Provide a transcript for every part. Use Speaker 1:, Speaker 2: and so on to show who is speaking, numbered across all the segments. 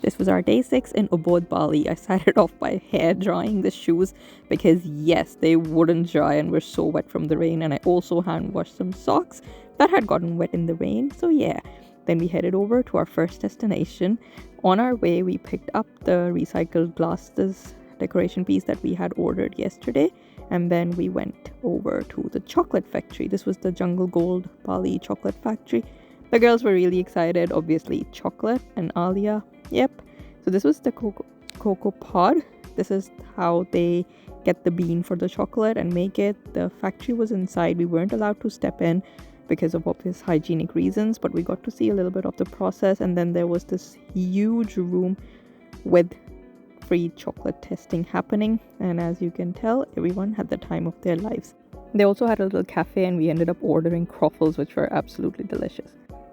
Speaker 1: This was our day 6 in Ubud, Bali. I started off by hair drying the shoes because yes, they wouldn't dry and were so wet from the rain. And I also hand washed some socks that had gotten wet in the rain. So yeah, then we headed over to our first destination. On our way, we picked up the recycled glasses decoration piece that we had ordered yesterday, and then we went over to the chocolate factory. This was the Jungle Gold Bali chocolate factory. The girls were really excited, obviously chocolate and Alia. Yep. So this was the cocoa pod. This is how they get the bean for the chocolate and make it. The factory was inside. We weren't allowed to step in because of obvious hygienic reasons, but we got to see a little bit of the process. And then there was this huge room with free chocolate testing happening, and as you can tell, everyone had the time of their lives. They also had a little cafe, and we ended up ordering croffles, which were absolutely delicious.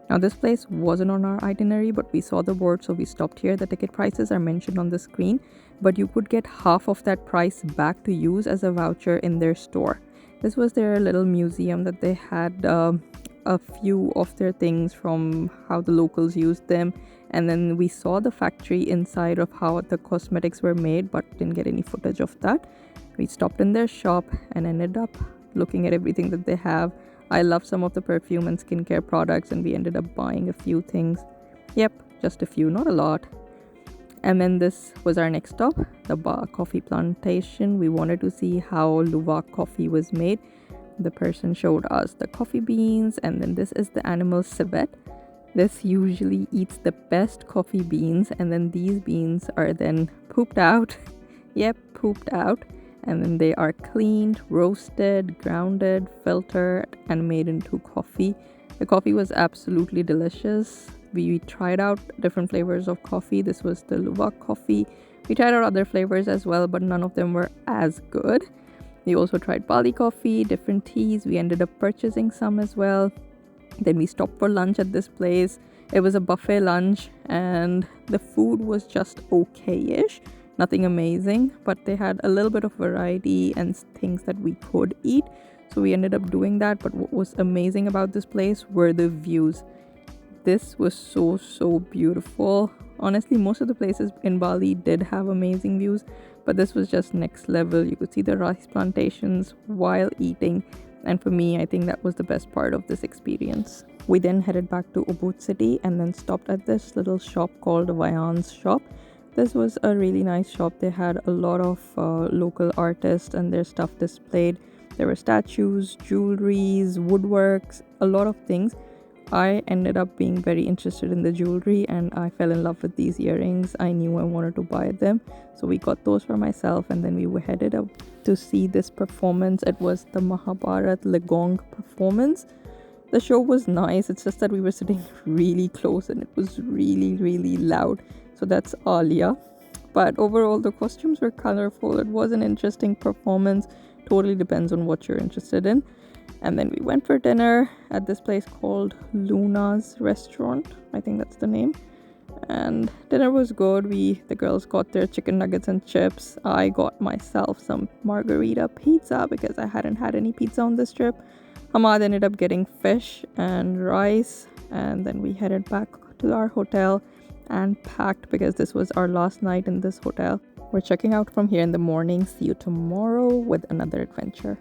Speaker 1: Now this place wasn't on our itinerary, but we saw the board, so we stopped here. The ticket prices are mentioned on the screen, but you could get half of that price back to use as a voucher in their store. This was their little museum that they had a few of their things from how the locals used them, and then we saw the factory inside of how the cosmetics were made, but didn't get any footage of that. We stopped in their shop and ended up looking at everything that they have. I love some of the perfume and skincare products, and we ended up buying a few things. Yep, just a few, not a lot. And then this was our next stop, the coffee plantation. We wanted to see how Luwak coffee was made. The person showed us the coffee beans, and then this is the animal civet. This usually eats the best coffee beans, and then these beans are then pooped out. Yep, pooped out. And then they are cleaned, roasted, grounded, filtered, and made into coffee. The coffee was absolutely delicious. We tried out different flavors of coffee. This was the Luwak coffee. We tried out other flavors as well, but none of them were as good. We also tried Bali coffee, different teas. We ended up purchasing some as well. Then we stopped for lunch at this place. It was a buffet lunch, and the food was just okay-ish. Nothing amazing, but they had a little bit of variety and things that we could eat. So we ended up doing that. But what was amazing about this place were the views. This was so beautiful. Honestly, most of the places in Bali did have amazing views, but this was just next level. You could see the rice plantations while eating, and for me, I think that was the best part of this experience. We then headed back to Ubud city and then stopped at this little shop called Vayan's shop. This was a really nice shop. They had a lot of local artists and their stuff displayed. There were statues, jewelries, woodworks, a lot of things. I ended up being very interested in the jewelry, and I fell in love with these earrings. I knew I wanted to buy them, so we got those for myself, and then we headed up to see this performance. It was the Mahabharat Legong performance. The show was nice, it's just that we were sitting really close and it was really loud. So that's Alia. But overall, the costumes were colorful. It was an interesting performance. Totally depends on what you're interested in. And then we went for dinner at this place called Luna's Restaurant. I think that's the name. And dinner was good. The girls got their chicken nuggets and chips. I got myself some margarita pizza because I hadn't had any pizza on this trip. Hamad ended up getting fish and rice. And then we headed back to our hotel and packed because this was our last night in this hotel. We're checking out from here in the morning. See you tomorrow with another adventure.